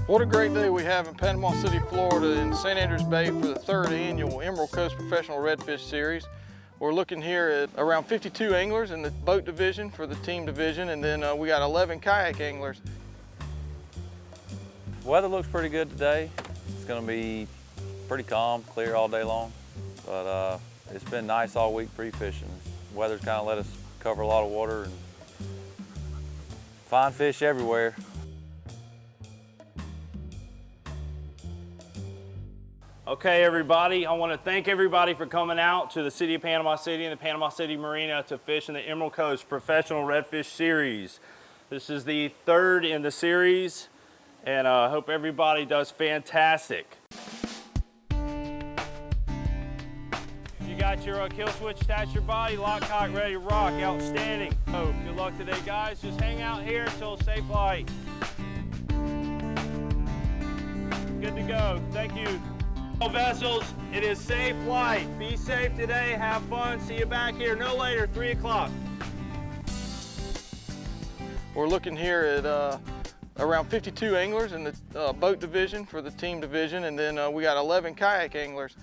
What a great day we have in Panama City, Florida in St. Andrews Bay for the 3rd annual Emerald Coast Professional Redfish Series. We're looking here at around 52 anglers in the boat division for the team division, and then we got 11 kayak anglers. Weather looks pretty good today. It's going to be pretty calm, clear all day long, but it's been nice all week pre-fishing. Weather's kind of let us cover a lot of water and find fish everywhere. Okay, everybody, I want to thank everybody for coming out to the City of Panama City and the Panama City Marina to fish in the Emerald Coast Professional Redfish Series. This is the 3rd in the series, and I hope everybody does fantastic. You got your kill switch attached to your body, lock, cock, ready to rock, outstanding. So, good luck today, guys. Just hang out here until safe light. Good to go, thank you. All vessels, it is safe light. Be safe today, have fun. See you back here no later, 3 o'clock. We're looking here at around 52 anglers in the boat division for the team division, and then we got 11 kayak anglers.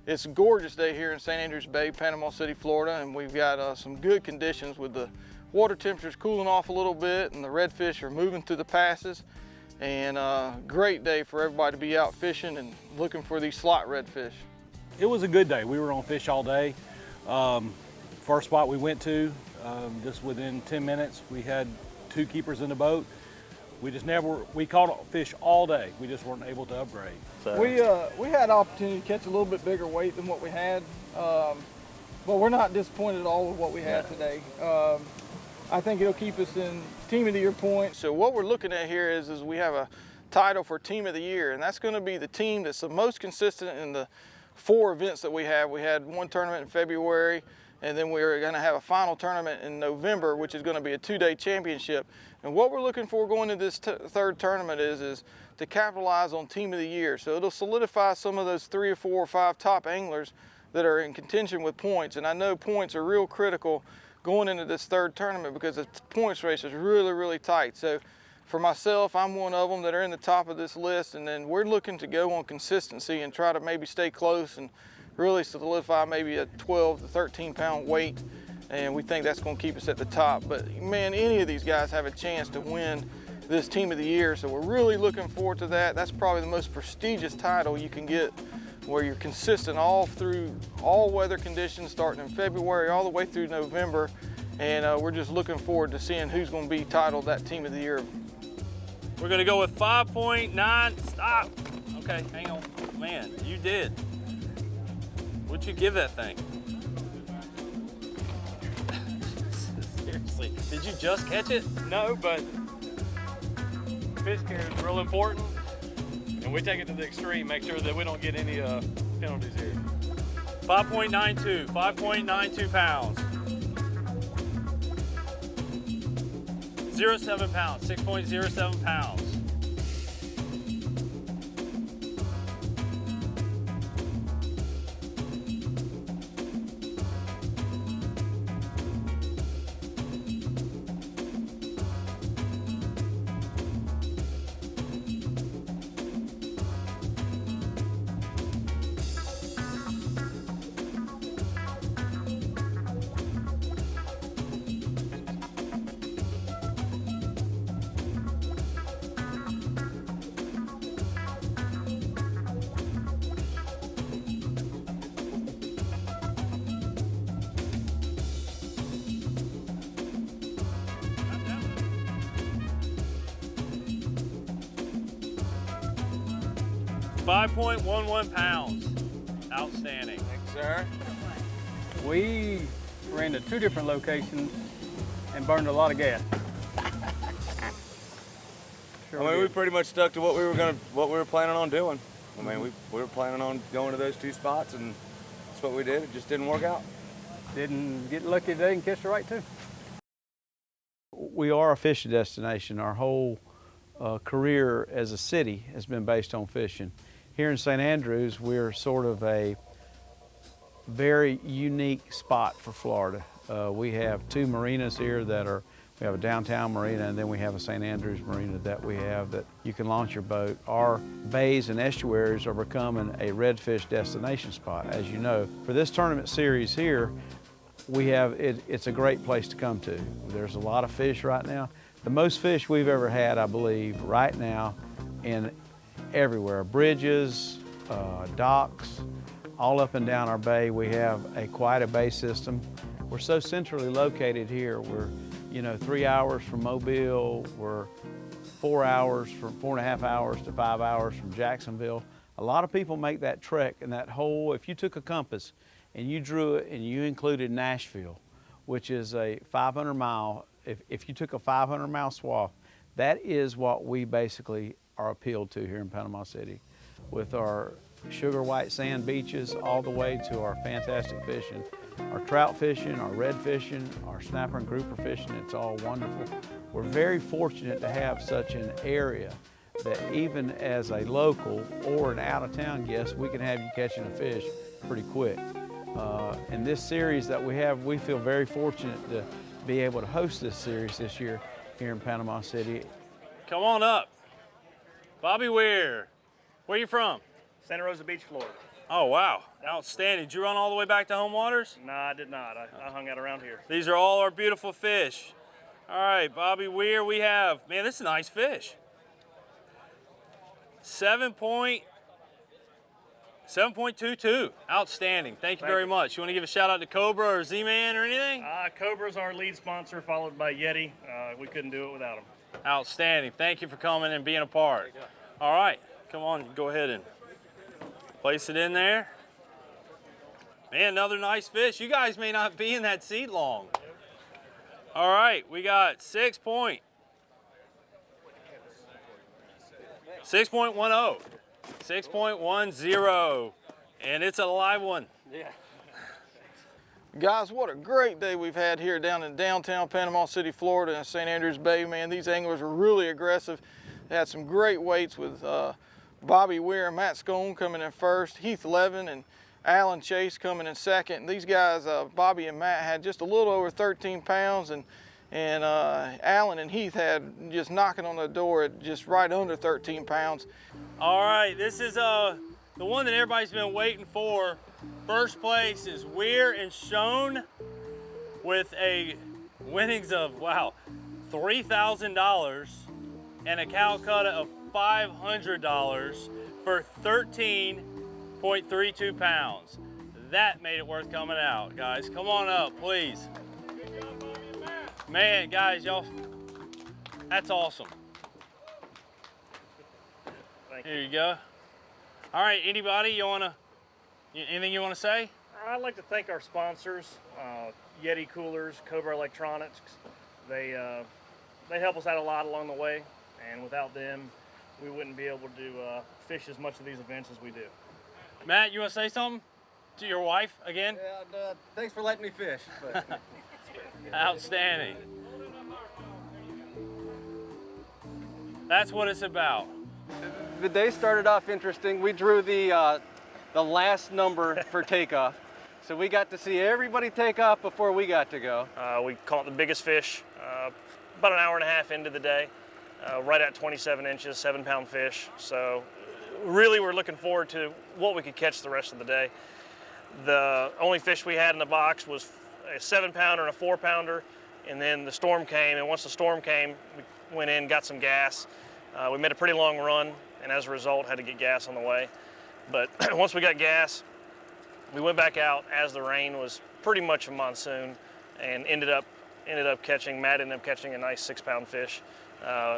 It's a gorgeous day here in St. Andrews Bay, Panama City, Florida, and we've got some good conditions with the water temperatures cooling off a little bit and the redfish are moving through the passes. And great day for everybody to be out fishing and looking for these slot redfish. It was a good day. We were on fish all day. First spot we went to, just within 10 minutes, we had 2 keepers in the boat. We caught fish all day. We just weren't able to upgrade. So. We had opportunity to catch a little bit bigger weight than what we had, but we're not disappointed at all with what we had today. I think it'll keep us in Team of the Year points. So what we're looking at here is we have a title for Team of the Year, and that's going to be the team that's the most consistent in the 4 events that we have. We had one tournament in February, and then we're going to have a final tournament in November, which is going to be a 2-day championship. And what we're looking for going into this 3rd tournament is to capitalize on Team of the Year. So it'll solidify some of those 3 or 4 or 5 top anglers that are in contention with points. And I know points are real critical going into this 3rd tournament because the points race is really, really tight. So for myself, I'm one of them that are in the top of this list, and then we're looking to go on consistency and try to maybe stay close and really solidify maybe a 12 to 13 pound weight, and we think that's going to keep us at the top. But man, any of these guys have a chance to win this Team of the Year, so we're really looking forward to that. That's probably the most prestigious title you can get, where you're consistent all through all weather conditions, starting in February all the way through November. And we're just looking forward to seeing who's going to be titled that Team of the Year. We're gonna go with 5.9, stop. Okay, hang on. Man, you did. What'd you give that thing? Seriously, did you just catch it? No, but fish care is real important, and we take it to the extreme, make sure that we don't get any penalties here. 5.92 pounds. 0.7 pounds, 6.07 pounds. $5.11 pounds. Outstanding. Thanks, sir. We ran to 2 different locations and burned a lot of gas. Sure I mean, we pretty much stuck to what we were planning on doing. I mean, we were planning on going to those 2 spots, and that's what we did. It just didn't work out. Didn't get lucky today and catch the right 2. We are a fishing destination. Our whole career as a city has been based on fishing. Here in St. Andrews, we're sort of a very unique spot for Florida. We have 2 marinas here that are We have a downtown marina, and then we have a St. Andrews marina that we have that you can launch your boat. Our bays and estuaries are becoming a redfish destination spot, as you know. For this tournament series here, it's a great place to come to. There's a lot of fish right now. The most fish we've ever had, I believe, right now, in everywhere. Bridges, docks, all up and down our bay. We have quite a bay system. We're so centrally located here. We're 3 hours from Mobile. We're 4.5 hours to 5 hours from Jacksonville. A lot of people make that trek and that whole, if you took a compass and you drew it and you included Nashville, which is a 500 mile, if you took a 500 mile swath, that is what we basically are appealed to here in Panama City. With our sugar white sand beaches all the way to our fantastic fishing. Our trout fishing, our red fishing, our snapper and grouper fishing, it's all wonderful. We're very fortunate to have such an area that even as a local or an out-of-town guest, we can have you catching a fish pretty quick. In this series that we have, we feel very fortunate to be able to host this series this year here in Panama City. Come on up. Bobby Weir, where you from? Santa Rosa Beach, Florida. Oh, wow. Outstanding. Did you run all the way back to home waters? No, I did not. I hung out around here. These are all our beautiful fish. All right, Bobby Weir, we have, man, this is a nice fish. 7.22. Outstanding. Thank you very much. You want to give a shout out to Cobra or Z-Man or anything? Cobra's our lead sponsor, followed by Yeti. We couldn't do it without them. Outstanding. Thank you for coming and being a part. All right, come on, go ahead and place it in there. Man, another nice fish. You guys may not be in that seat long. All right, we got 6.10. 6.10, and it's a live one. Yeah. Guys, what a great day we've had here down in downtown Panama City, Florida, and St. Andrews Bay, man. These anglers are really aggressive. They had some great weights with Bobby Weir and Matt Scone coming in first, Heath Levin and Alan Chase coming in second. These guys, Bobby and Matt, had just a little over 13 pounds, and Alan and Heath had just knocking on the door at just right under 13 pounds. All right, this is the one that everybody's been waiting for. First place is Weir and Schoen with a winnings of, wow, $3,000 and a Calcutta of $500 for 13.32 pounds. That made it worth coming out, guys. Come on up, please. Man, guys, y'all, that's awesome. Thank you. Here you go. All right, anybody, anything you want to say? I'd like to thank our sponsors, Yeti Coolers, Cobra Electronics. They help us out a lot along the way, and without them, we wouldn't be able to fish as much of these events as we do. Matt, you want to say something to your wife again? Yeah, thanks for letting me fish. But Outstanding. That's what it's about. the day started off interesting. We drew the last number for takeoff. So we got to see everybody take off before we got to go. We caught the biggest fish about an hour and a half into the day, right at 27 inches, 7-pound fish. So really we're looking forward to what we could catch the rest of the day. The only fish we had in the box was a 7-pounder and a 4-pounder, and then the storm came, and once the storm came, we went in, got some gas. We made a pretty long run, and as a result had to get gas on the way. But once we got gas, we went back out as the rain was pretty much a monsoon, and ended up catching, Matt ended up catching a nice 6-pound fish,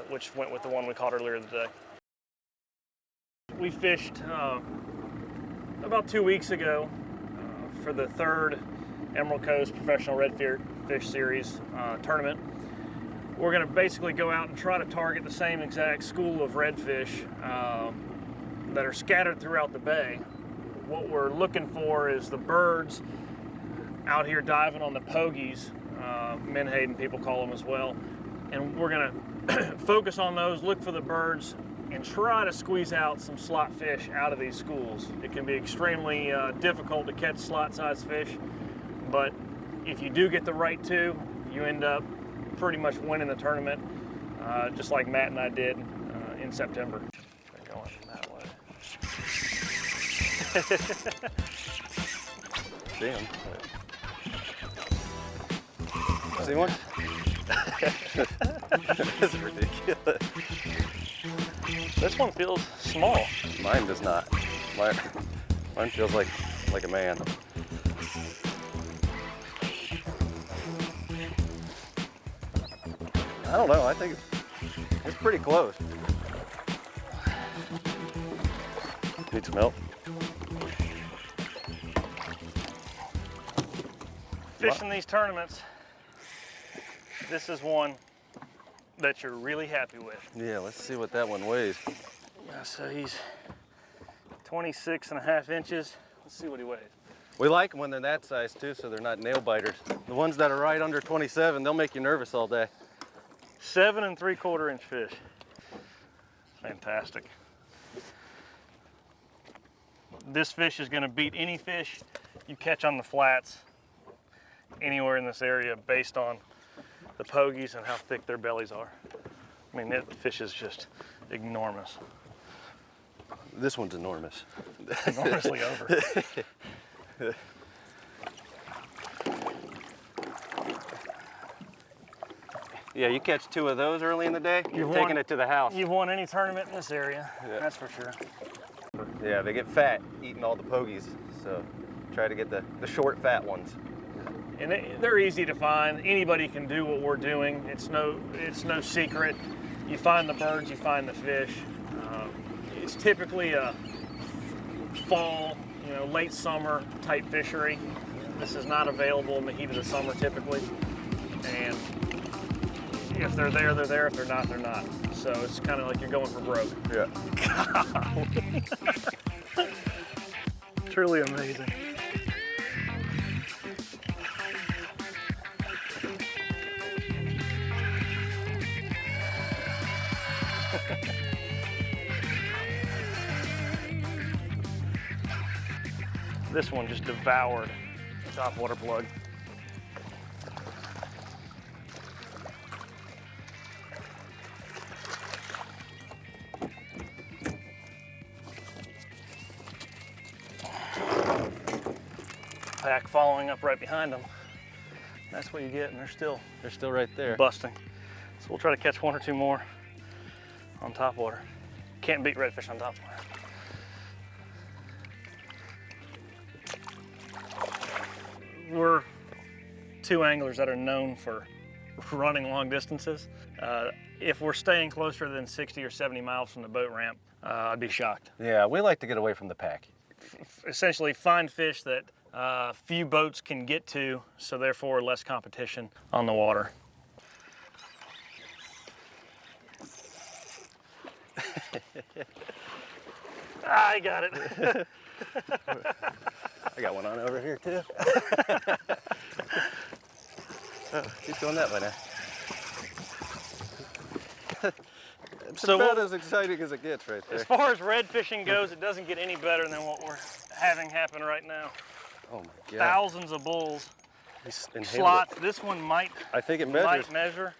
which went with the one we caught earlier today. We fished about 2 weeks ago for the third Emerald Coast Professional Redfish Series tournament. We're going to basically go out and try to target the same exact school of redfish that are scattered throughout the bay. What we're looking for is the birds out here diving on the pogies, menhaden people call them as well, and we're going to focus on those, look for the birds, and try to squeeze out some slot fish out of these schools. It can be extremely difficult to catch slot-sized fish, but if you do get the right two, you end up pretty much winning the tournament, just like Matt and I did in September. They're going that way. Damn. See one? This is ridiculous. This one feels small. Mine does not. Mine feels like a man. I don't know. I think it's pretty close. Need some help? Fishing these tournaments, this is one that you're really happy with. Yeah, let's see what that one weighs. So he's 26.5 inches. Let's see what he weighs. We like them when they're that size too, so they're not nail biters. The ones that are right under 27, they'll make you nervous all day. 7 3/4 inch fish. Fantastic. This fish is going to beat any fish you catch on the flats anywhere in this area based on the pogies and how thick their bellies are. I mean, the fish is just enormous. This one's enormous. Enormously over. Yeah, you catch 2 of those early in the day, you're taking it to the house. You've won any tournament in this area, that's for sure. Yeah, they get fat eating all the pogies, so try to get the short, fat ones. And they're easy to find. Anybody can do what we're doing. It's no secret. You find the birds, you find the fish. It's typically a fall, late summer type fishery. This is not available in the heat of the summer typically. And if they're there, they're there. If they're not, they're not. So it's kind of like you're going for broke. Yeah. Truly amazing. This one just devoured the topwater plug. Pack following up right behind them. That's what you get, and they're still right there. busting. So we'll try to catch 1 or 2 more on topwater. Can't beat redfish on topwater. We're 2 anglers that are known for running long distances. If we're staying closer than 60 or 70 miles from the boat ramp, I'd be shocked. Yeah, we like to get away from the pack. Essentially find fish that few boats can get to, so therefore less competition on the water. I got it. I got one on over here too. Oh, keep going that way now. It's about as exciting as it gets right there. As far as red fishing goes, it doesn't get any better than what we're having happen right now. Oh my God. Thousands of bulls, He slots. This one might, I think it measures. might measure.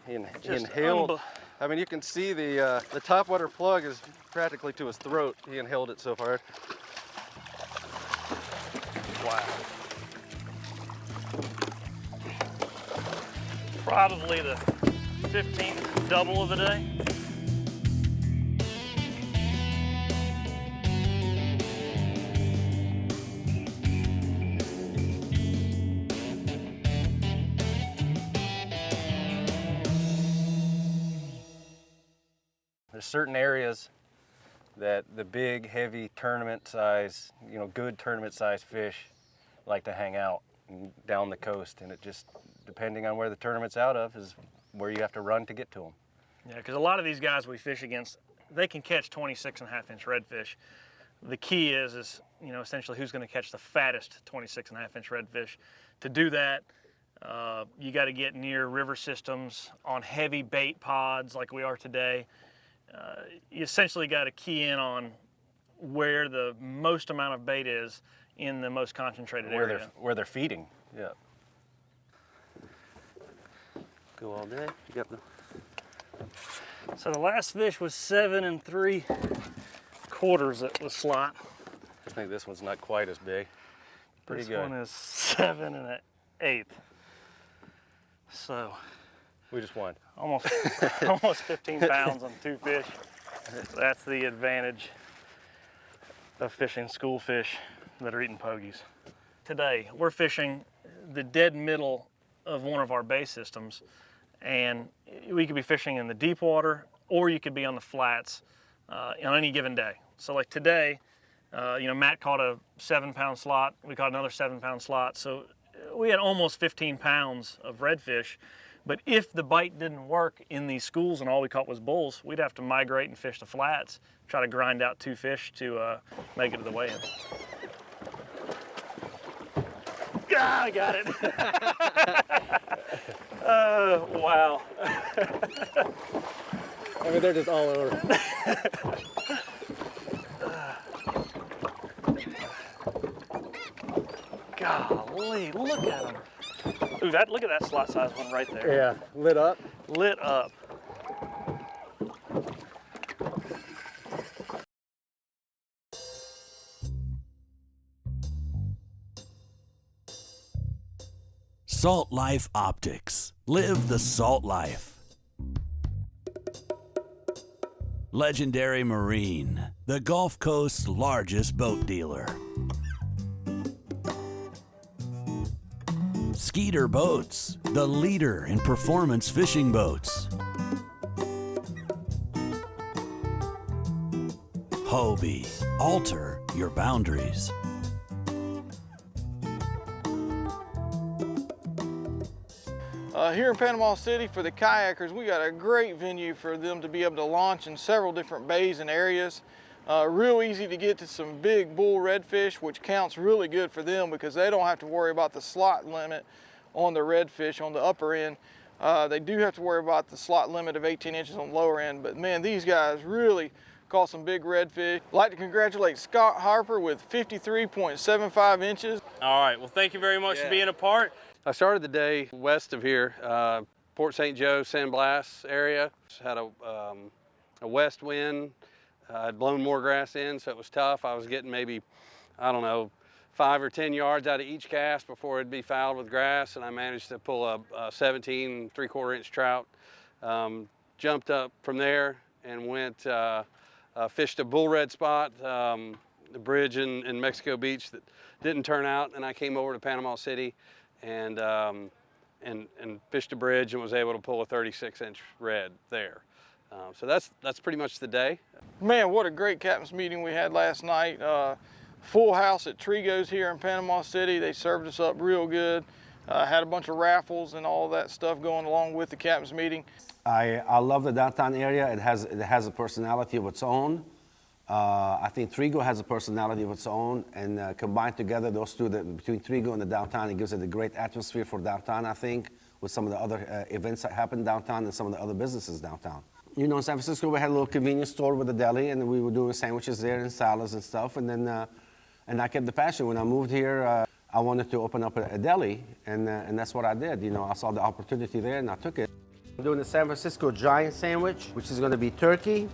He inhaled. I mean, you can see the topwater plug is practically to his throat. He inhaled it so hard. Wow. Probably the 15th double of the day. There's certain areas that the big, heavy tournament size, good tournament size fish like to hang out down the coast, and it just, depending on where the tournament's out of, is where you have to run to get to them. Yeah, because a lot of these guys we fish against, they can catch 26.5 inch redfish. The key is essentially who's going to catch the fattest 26.5 inch redfish. To do that, you got to get near river systems on heavy bait pods like we are today. You essentially got to key in on where the most amount of bait is in the most concentrated area. Where they're feeding, yeah. Go all day. You got the. So the last fish was 7 3/4 at the slot. I think this one's not quite as big. Pretty This good. one is 7 1/8. So We just won. almost almost 15 pounds on 2 fish. That's the advantage of fishing school fish that are eating pogies. Today we're fishing the dead middle of one of our bay systems, and we could be fishing in the deep water or you could be on the flats on any given day. So like today, Matt caught a 7-pound slot, we caught another 7-pound slot, so we had almost 15 pounds of redfish. But if the bite didn't work in these schools and all we caught was bulls, we'd have to migrate and fish the flats, try to grind out 2 fish to make it to the weigh-in. Ah, I got it. Wow. I mean, they're just all over. Golly, look at them. Ooh, look at that slot size one right there. Yeah, lit up. Lit up. Salt Life Optics. Live the salt life. Legendary Marine, the Gulf Coast's largest boat dealer. Skeeter Boats, the leader in performance fishing boats. Hobie, alter your boundaries. Here in Panama City for the kayakers, we got a great venue for them to be able to launch in several different bays and areas. Real easy to get to some big bull redfish, which counts really good for them because they don't have to worry about the slot limit on the redfish on the upper end. They do have to worry about the slot limit of 18 inches on the lower end, but man, these guys really caught some big redfish. I'd like to congratulate Scott Harper with 53.75 inches. All right, well, thank you very much for being a part. I started the day west of here, Port St. Joe, San Blas area. Had a west wind. I'd blown more grass in, so it was tough. I was getting maybe, I don't know, 5 or 10 yards out of each cast before it'd be fouled with grass, and I managed to pull a 17 3/4 inch trout. Jumped up from there and went, fished a bull red spot, the bridge in Mexico Beach that didn't turn out, and I came over to Panama City and fished a bridge and was able to pull a 36-inch red there. So that's pretty much the day. Man, what a great captain's meeting we had last night. Full house at Trigo's here in Panama City. They served us up real good. Had a bunch of raffles and all that stuff going along with the captain's meeting. I love the downtown area. It has a personality of its own. I think Trigo has a personality of its own, and combined together, those two, between Trigo and the downtown, it gives it a great atmosphere for downtown, I think, with some of the other events that happen downtown and some of the other businesses downtown. You know, in San Francisco, we had a little convenience store with a deli, and we were doing sandwiches there and salads and stuff, and then and I kept the passion. When I moved here, I wanted to open up a deli, and that's what I did. You know, I saw the opportunity there, and I took it. I'm doing the San Francisco Giant Sandwich, which is going to be turkey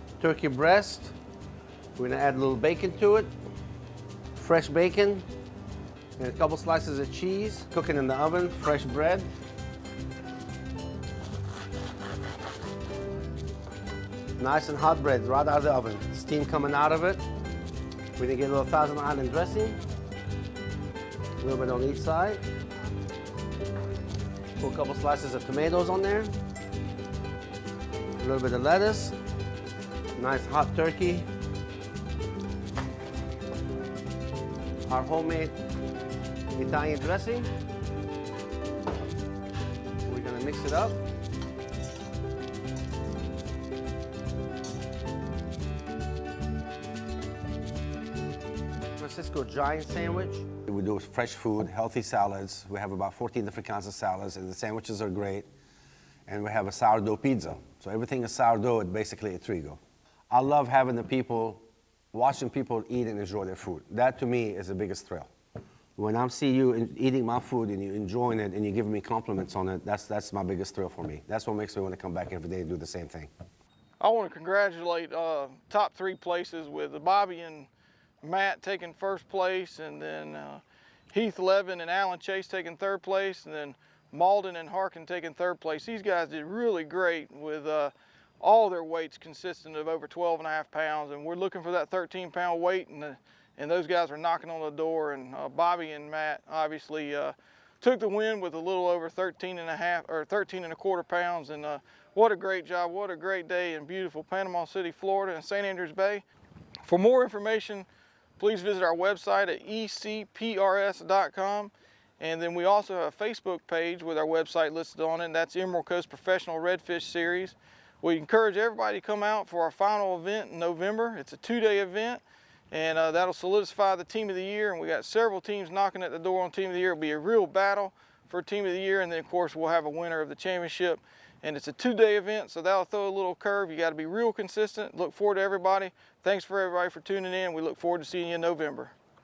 breast. We're gonna add a little bacon to it, fresh bacon, and a couple slices of cheese, cooking in the oven, fresh bread. Nice and hot bread right out of the oven. Steam coming out of it. We're gonna get a little Thousand Island dressing, a little bit on each side. Put a couple slices of tomatoes on there, a little bit of lettuce, nice hot turkey. Our homemade Italian dressing. We're gonna mix it up. Francisco Giant Sandwich. We do fresh food, healthy salads. We have about 14 different kinds of salads, and the sandwiches are great. And we have a sourdough pizza. So everything is sourdough, it's basically a Trigo. I love having the people, watching people eat and enjoy their food. That to me is the biggest thrill. When I see you eating my food and you're enjoying it and you're giving me compliments on it, that's my biggest thrill for me. That's what makes me want to come back every day and do the same thing. I want to congratulate top 3 places with Bobby and Matt taking first place, and then Heath Levin and Alan Chase taking 3rd place, and then Malden and Harkin taking 3rd place. These guys did really great with all their weights consistent of over 12.5 pounds, and we're looking for that 13-pound weight, and those guys are knocking on the door. And Bobby and Matt obviously took the win with a little over 13.5 or 13.25 pounds. And what a great job! What a great day in beautiful Panama City, Florida, and St. Andrews Bay. For more information, please visit our website at ECPRS.com. And then we also have a Facebook page with our website listed on it, and that's Emerald Coast Professional Redfish Series. We encourage everybody to come out for our final event in November. It's a 2-day event, and that'll solidify the Team of the Year. And we got several teams knocking at the door on Team of the Year. It'll be a real battle for Team of the Year, and then of course we'll have a winner of the championship. And it's a 2-day event, so that'll throw a little curve. You got to be real consistent. Look forward to everybody. Thanks for everybody for tuning in. We look forward to seeing you in November.